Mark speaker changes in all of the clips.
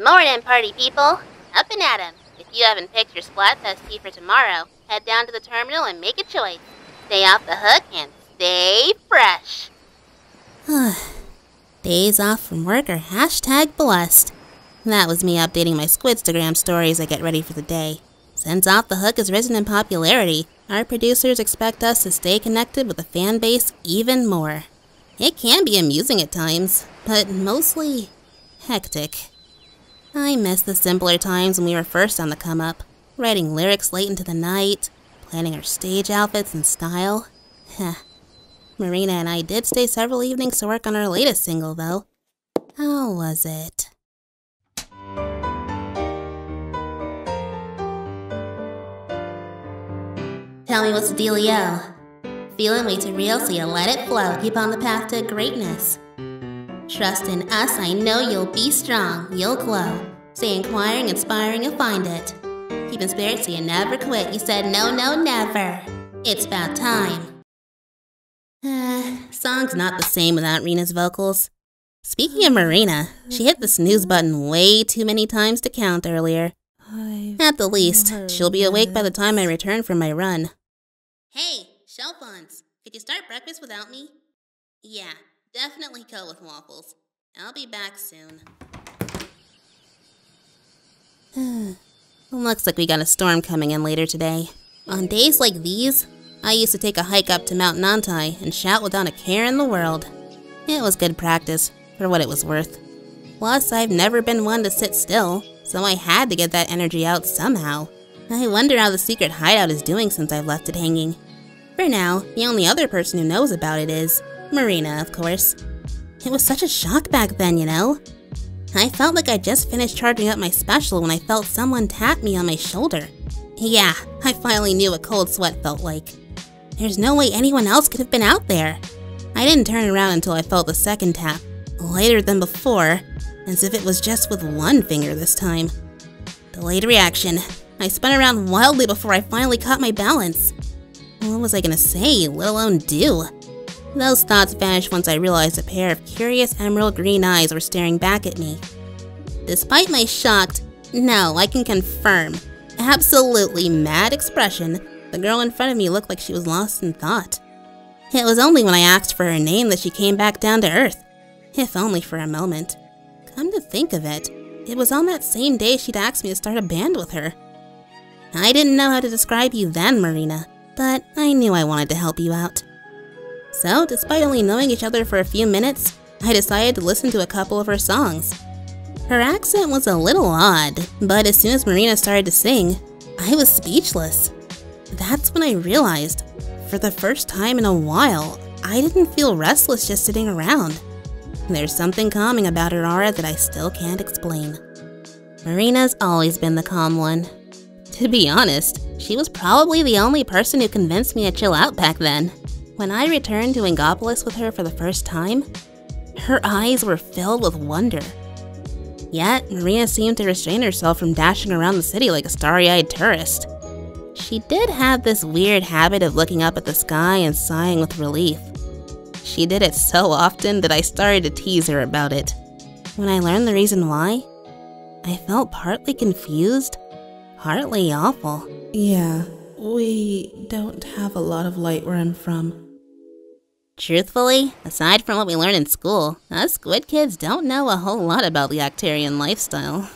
Speaker 1: Morning, party people! Up and at 'em! If you haven't picked your Splatfest tea for tomorrow, head down to the terminal and make a choice. Stay off the hook and stay fresh!
Speaker 2: Days off from work are #blessed. That was me updating my Squidstagram stories as I get ready for the day. Since Off the Hook has risen in popularity, our producers expect us to stay connected with the fan base even more. It can be amusing at times, but mostly hectic. I miss the simpler times when we were first on the come-up, writing lyrics late into the night, planning our stage outfits and style. Marina and I did stay several evenings to work on our latest single, though. How was it? Tell me what's the dealio? Feeling way too real, so you let it flow. Keep on the path to greatness. Trust in us, I know you'll be strong, you'll glow. Stay inquiring, inspiring, you'll find it. Keep in spirit so you never quit. You said no, no, never. It's about time. Song's not the same without Rina's vocals. Speaking of Marina, she hit the snooze button way too many times to count earlier. At the least, she'll be awake by the time I return from my run. Hey, Shel Funds, could you start breakfast without me? Yeah, definitely go with waffles. I'll be back soon. Looks like we got a storm coming in later today. On days like these, I used to take a hike up to Mount Nantai and shout without a care in the world. It was good practice, for what it was worth. Plus, I've never been one to sit still, so I had to get that energy out somehow. I wonder how the secret hideout is doing since I've left it hanging. For now, the only other person who knows about it is Marina, of course. It was such a shock back then, you know? I felt like I just finished charging up my special when I felt someone tap me on my shoulder. Yeah, I finally knew what cold sweat felt like. There's no way anyone else could have been out there. I didn't turn around until I felt the second tap, lighter than before, as if it was just with one finger this time. Delayed reaction. I spun around wildly before I finally caught my balance. What was I gonna say, let alone do? Those thoughts vanished once I realized a pair of curious emerald green eyes were staring back at me. Despite my shocked, no, I can confirm, absolutely mad expression, the girl in front of me looked like she was lost in thought. It was only when I asked for her name that she came back down to earth, if only for a moment. Come to think of it, it was on that same day she'd asked me to start a band with her. I didn't know how to describe you then, Marina, but I knew I wanted to help you out. So, despite only knowing each other for a few minutes, I decided to listen to a couple of her songs. Her accent was a little odd, but as soon as Marina started to sing, I was speechless. That's when I realized, for the first time in a while, I didn't feel restless just sitting around. There's something calming about her aura that I still can't explain. Marina's always been the calm one. To be honest, she was probably the only person who convinced me to chill out back then. When I returned to Inkopolis with her for the first time, her eyes were filled with wonder. Yet, Marina seemed to restrain herself from dashing around the city like a starry-eyed tourist. She did have this weird habit of looking up at the sky and sighing with relief. She did it so often that I started to tease her about it. When I learned the reason why, I felt partly confused, partly awful.
Speaker 3: Yeah, we don't have a lot of light where I'm from.
Speaker 2: Truthfully, aside from what we learn in school, us squid kids don't know a whole lot about the Octarian lifestyle.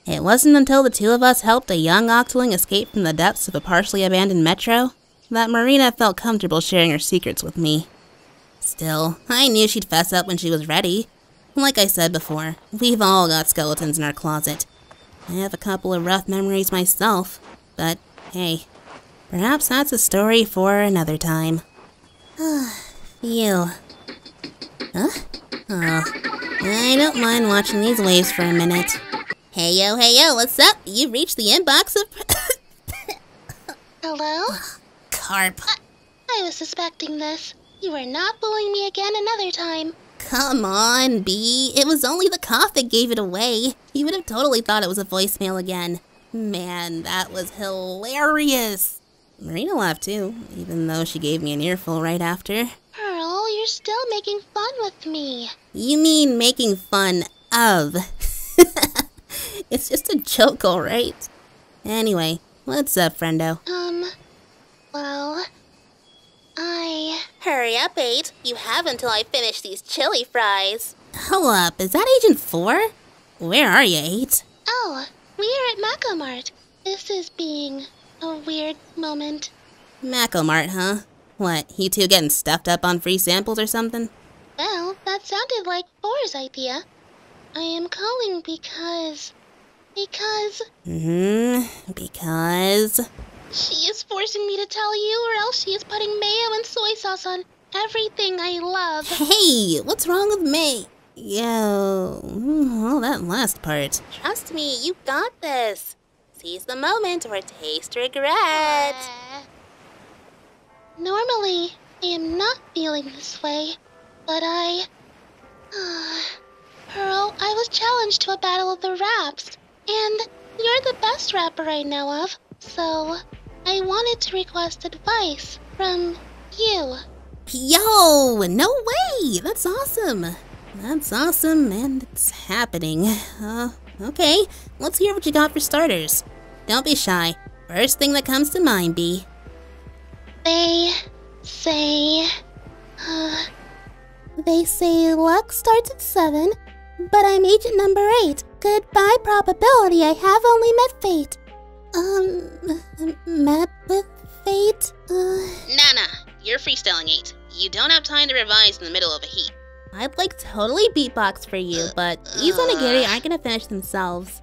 Speaker 2: It wasn't until the two of us helped a young Octoling escape from the depths of a partially abandoned metro that Marina felt comfortable sharing her secrets with me. Still, I knew she'd fess up when she was ready. Like I said before, we've all got skeletons in our closet. I have a couple of rough memories myself, but hey, perhaps that's a story for another time. Phew. Huh? Oh, I don't mind watching these waves for a minute. Hey yo, what's up? You've reached the inbox of...
Speaker 1: Hello?
Speaker 2: Carp.
Speaker 1: I was suspecting this. You are not bullying me again another time.
Speaker 2: Come on, B. It was only the cough that gave it away. You would have totally thought it was a voicemail again. Man, that was hilarious. Marina laughed too, even though she gave me an earful right after.
Speaker 1: Pearl, you're still making fun with me.
Speaker 2: You mean making fun of. It's just a joke, alright? Anyway, what's up, friendo?
Speaker 1: Well,
Speaker 2: Hurry up, 8. You have until I finish these chili fries. Hold up, is that Agent 4? Where are you, 8?
Speaker 1: Oh, we're at Macomart. This is being a weird moment.
Speaker 2: Macomart, huh? What, you two getting stuffed up on free samples or something?
Speaker 1: Well, that sounded like 4's idea. I am calling because... Because she is forcing me to tell you, or else she is putting mayo and soy sauce on everything I love.
Speaker 2: Hey, what's wrong with me? Yo, well, that last part. Trust me, you got this. Seize the moment or taste regret.
Speaker 1: Normally, I am not feeling this way, but Pearl, I was challenged to a battle of the raps, and you're the best rapper I know of, so I wanted to request advice from you.
Speaker 2: Yo, no way! That's awesome. That's awesome, and it's happening. Okay, let's hear what you got for starters. Don't be shy. First thing that comes to mind, B.
Speaker 1: They say
Speaker 4: luck starts at 7, but I'm agent number 8. Goodbye probability, I have only met fate. Met with fate?
Speaker 2: Nana, you're freestyling 8. You don't have time to revise in the middle of a heat.
Speaker 4: I'd like totally beatbox for you, but these onigiri aren't gonna finish themselves.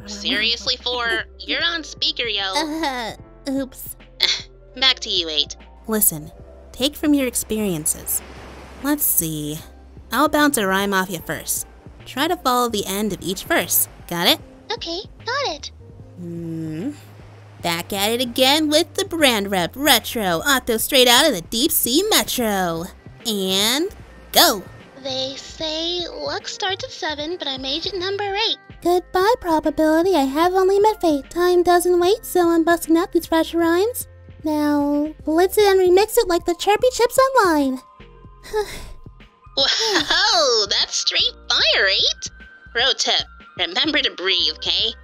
Speaker 2: Seriously, 4? You're on speaker, yo.
Speaker 4: Oops.
Speaker 2: Back to you, 8. Listen, take from your experiences. Let's see. I'll bounce a rhyme off you first. Try to follow the end of each verse. Got it?
Speaker 1: Okay, got it.
Speaker 2: Back at it again with the brand rep retro. Auto straight out of the deep sea metro. And go.
Speaker 1: They say luck starts at 7, but I'm agent number 8.
Speaker 4: Goodbye probability, I have only met fate. Time doesn't wait, so I'm busting out these fresh rhymes. Now, blitz it and remix it like the chirpy chips online.
Speaker 2: Whoa, that's straight fire, 8. Pro tip, remember to breathe, okay?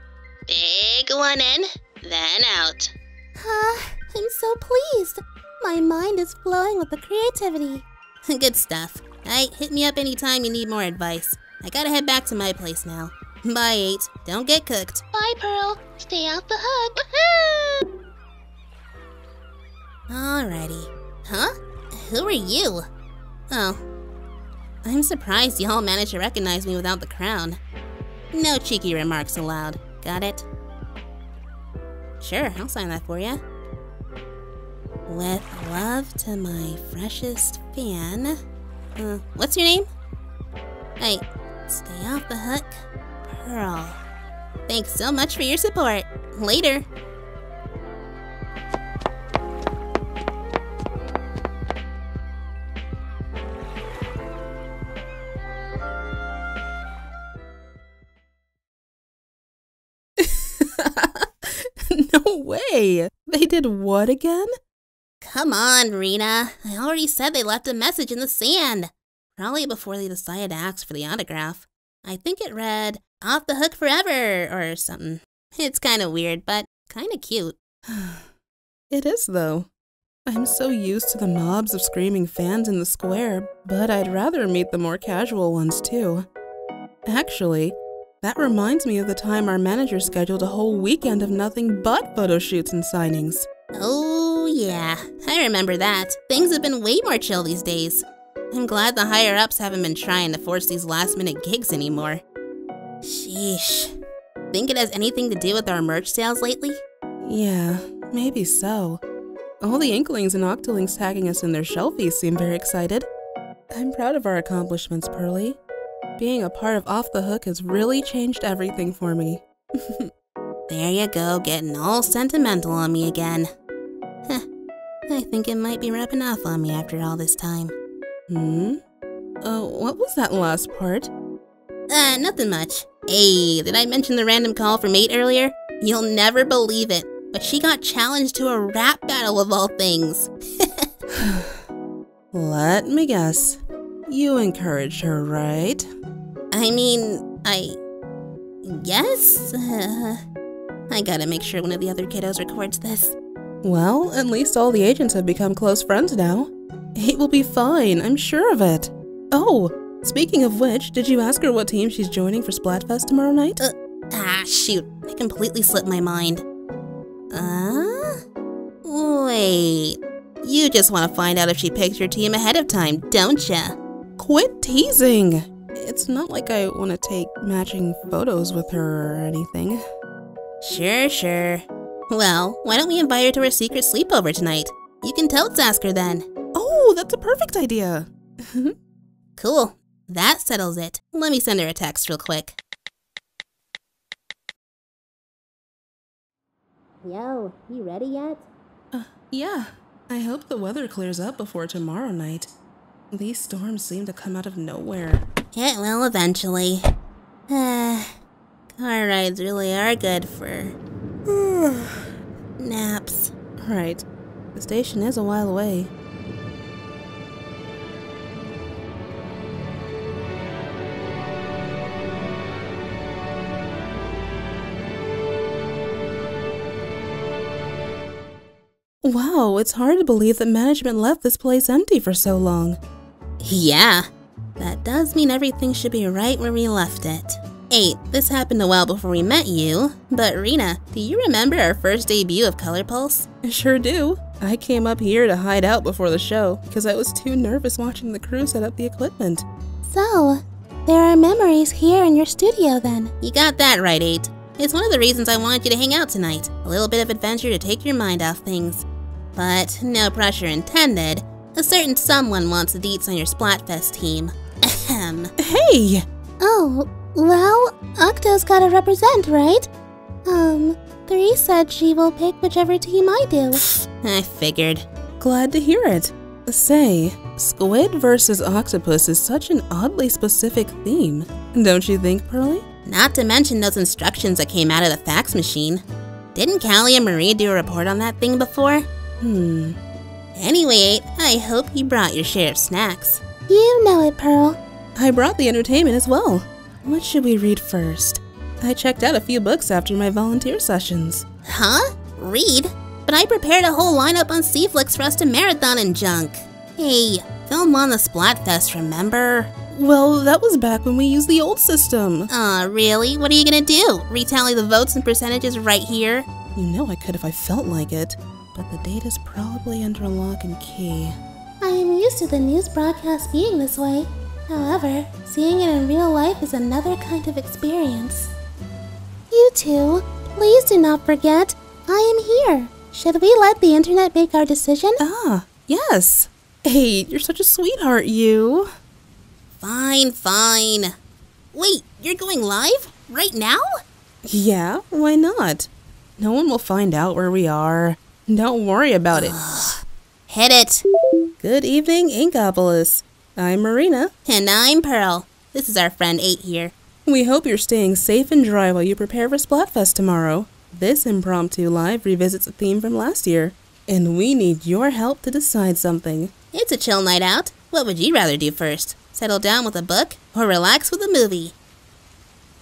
Speaker 2: Big one in, then out.
Speaker 4: I'm so pleased. My mind is flowing with the creativity.
Speaker 2: Good stuff. Alright, hit me up anytime you need more advice. I gotta head back to my place now. Bye, 8. Don't get cooked.
Speaker 1: Bye, Pearl. Stay out the hook. Woohoo!
Speaker 2: Alrighty. Huh? Who are you? Oh. I'm surprised y'all managed to recognize me without the crown. No cheeky remarks allowed. Got it? Sure, I'll sign that for ya. With love to my freshest fan. What's your name? Hey, stay off the hook, Pearl. Thanks so much for your support. Later.
Speaker 3: No way! They did what again?
Speaker 2: Come on, Marina. I already said they left a message in the sand. Probably before they decided to ask for the autograph. I think it read, "Off the hook forever," or something. It's kinda weird, but kinda cute.
Speaker 3: It is, though. I'm so used to the mobs of screaming fans in the square, but I'd rather meet the more casual ones, too. Actually, that reminds me of the time our manager scheduled a whole weekend of nothing but photo shoots and signings.
Speaker 2: Oh, yeah. I remember that. Things have been way more chill these days. I'm glad the higher-ups haven't been trying to force these last-minute gigs anymore. Sheesh. Think it has anything to do with our merch sales lately?
Speaker 3: Yeah, maybe so. All the Inklings and Octolings tagging us in their shelfies seem very excited. I'm proud of our accomplishments, Pearly. Being a part of Off the Hook has really changed everything for me.
Speaker 2: There you go, getting all sentimental on me again. I think it might be rubbing off on me after all this time.
Speaker 3: What was that last part?
Speaker 2: Nothing much. Hey, did I mention the random call from 8 earlier? You'll never believe it, but she got challenged to a rap battle of all things.
Speaker 3: Let me guess. You encouraged her, right?
Speaker 2: I mean, Yes? I gotta make sure one of the other kiddos records this.
Speaker 3: Well, at least all the agents have become close friends now. 8 will be fine, I'm sure of it. Oh, speaking of which, did you ask her what team she's joining for Splatfest tomorrow night?
Speaker 2: Shoot, I completely slipped my mind. Wait. You just want to find out if she picked your team ahead of time, don't ya?
Speaker 3: Quit teasing! It's not like I want to take matching photos with her or anything.
Speaker 2: Sure. Well, why don't we invite her to our secret sleepover tonight? You can totes ask her then.
Speaker 3: Oh, that's a perfect idea!
Speaker 2: Cool. That settles it. Let me send her a text real quick.
Speaker 4: Yo, you ready yet?
Speaker 3: Yeah. I hope the weather clears up before tomorrow night. These storms seem to come out of nowhere.
Speaker 2: It will eventually. Car rides really are good for naps.
Speaker 3: Right. The station is a while away. Wow, it's hard to believe that management left this place empty for so long.
Speaker 2: Yeah, that does mean everything should be right where we left it. 8, this happened a while before we met you, but Rena, do you remember our first debut of Color Pulse?
Speaker 3: I sure do. I came up here to hide out before the show because I was too nervous watching the crew set up the equipment.
Speaker 4: So, there are memories here in your studio then.
Speaker 2: You got that right, 8. It's one of the reasons I wanted you to hang out tonight. A little bit of adventure to take your mind off things. But no pressure intended. A certain someone wants the deets on your Splatfest team. Ahem.
Speaker 3: Hey!
Speaker 4: Oh, well, Octo's gotta represent, right? 3 said she will pick whichever team I do.
Speaker 2: I figured.
Speaker 3: Glad to hear it. Say, squid versus octopus is such an oddly specific theme. Don't you think, Pearly?
Speaker 2: Not to mention those instructions that came out of the fax machine. Didn't Callie and Marie do a report on that thing before? Anyway, 8, I hope you brought your share of snacks.
Speaker 4: You know it, Pearl.
Speaker 3: I brought the entertainment as well. What should we read first? I checked out a few books after my volunteer sessions.
Speaker 2: Huh? Read? But I prepared a whole lineup on C-Flicks for us to marathon and junk. Hey, film on the Splatfest, remember?
Speaker 3: Well, that was back when we used the old system.
Speaker 2: Aw, really? What are you gonna do? Retally the votes and percentages right here?
Speaker 3: You know I could if I felt like it, but the data's probably under lock and key.
Speaker 4: I am used to the news broadcast being this way. However, seeing it in real life is another kind of experience. You two, please do not forget, I am here. Should we let the internet make our decision?
Speaker 3: Ah, yes. Hey, you're such a sweetheart, you.
Speaker 2: Fine. Wait, you're going live? Right now?
Speaker 3: Yeah, why not? No one will find out where we are. Don't worry about it.
Speaker 2: Hit it.
Speaker 3: Good evening, Inkopolis. I'm Marina.
Speaker 2: And I'm Pearl. This is our friend 8 here.
Speaker 3: We hope you're staying safe and dry while you prepare for Splatfest tomorrow. This impromptu live revisits a theme from last year, and we need your help to decide something.
Speaker 2: It's a chill night out. What would you rather do first? Settle down with a book or relax with a movie?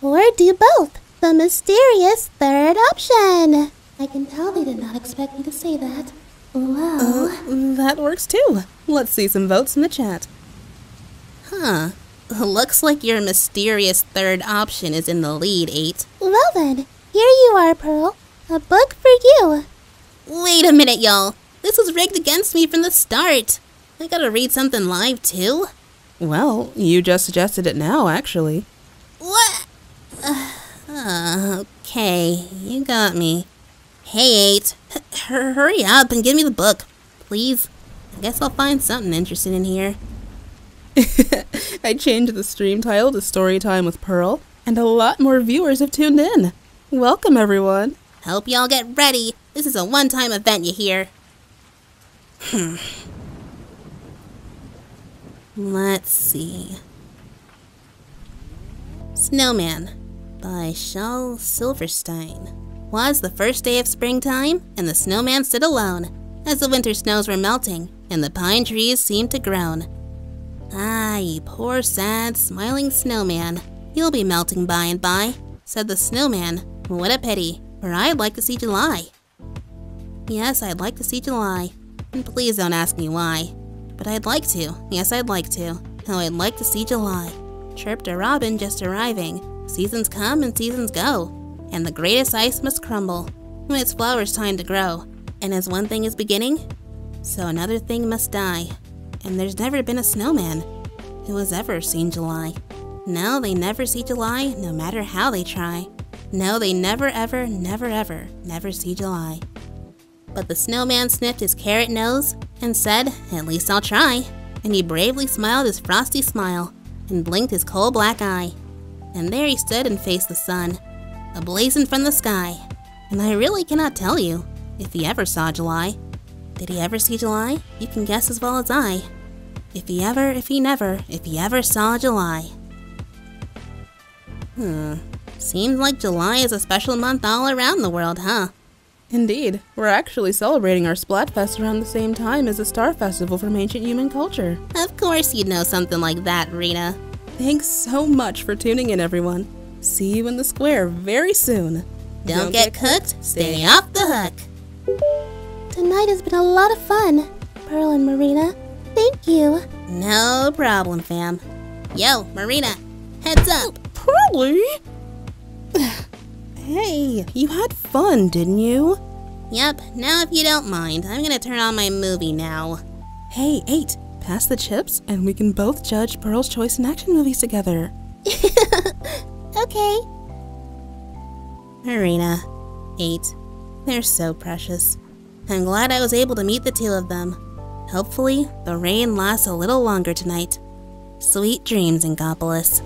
Speaker 4: Or do both. The mysterious third option. I can tell they did not expect me to say that. Well...
Speaker 3: that works too. Let's see some votes in the chat.
Speaker 2: Huh. Looks like your mysterious third option is in the lead, 8.
Speaker 4: Well then, here you are, Pearl. A book for you.
Speaker 2: Wait a minute, y'all. This was rigged against me from the start. I gotta read something live, too?
Speaker 3: Well, you just suggested it now, actually.
Speaker 2: What? Okay, you got me. Hey, 8. Hurry up and give me the book, please. I guess I'll find something interesting in here.
Speaker 3: I changed the stream title to Storytime with Pearl, and a lot more viewers have tuned in. Welcome, everyone.
Speaker 2: Hope y'all get ready. This is a one-time event, you hear? Let's see. Snowman by Shel Silverstein. Was the first day of springtime, and the snowman stood alone, as the winter snows were melting, and the pine trees seemed to groan. Ah, you poor, sad, smiling snowman. You'll be melting by and by. said the Snowman. What a pity, for I'd like to see July. Yes, I'd like to see July. And please don't ask me why. But I'd like to. Yes, I'd like to. Oh, I'd like to see July. Chirped a robin just arriving. Seasons come and seasons go. And the greatest ice must crumble when its flowers time to grow. And as one thing is beginning, so another thing must die. And there's never been a snowman who has ever seen July. No, they never see July, no matter how they try. No, they never ever, never ever, never see July. But the snowman sniffed his carrot nose and said, "At least I'll try." And he bravely smiled his frosty smile and blinked his coal black eye. And there he stood and faced the sun, ablazing from the sky. And I really cannot tell you if he ever saw July. Did he ever see July? You can guess as well as I. If he ever, if he never, if he ever saw July. Seems like July is a special month all around the world, huh?
Speaker 3: Indeed, we're actually celebrating our Splatfest around the same time as the Star Festival from ancient human culture.
Speaker 2: Of course you'd know something like that, Rita.
Speaker 3: Thanks so much for tuning in, everyone. See you in the square very soon.
Speaker 2: Don't get cooked, stay off the hook.
Speaker 4: Tonight has been a lot of fun, Pearl and Marina. Thank you.
Speaker 2: No problem, fam. Yo, Marina, heads up.
Speaker 3: Pearly? Hey, you had fun, didn't you?
Speaker 2: Yep, now if you don't mind, I'm gonna turn on my movie now.
Speaker 3: Hey, 8, pass the chips and we can both judge Pearl's choice in action movies together.
Speaker 4: Okay.
Speaker 2: Marina, 8, they're so precious. I'm glad I was able to meet the two of them. Hopefully, the rain lasts a little longer tonight. Sweet dreams, Inkopolis.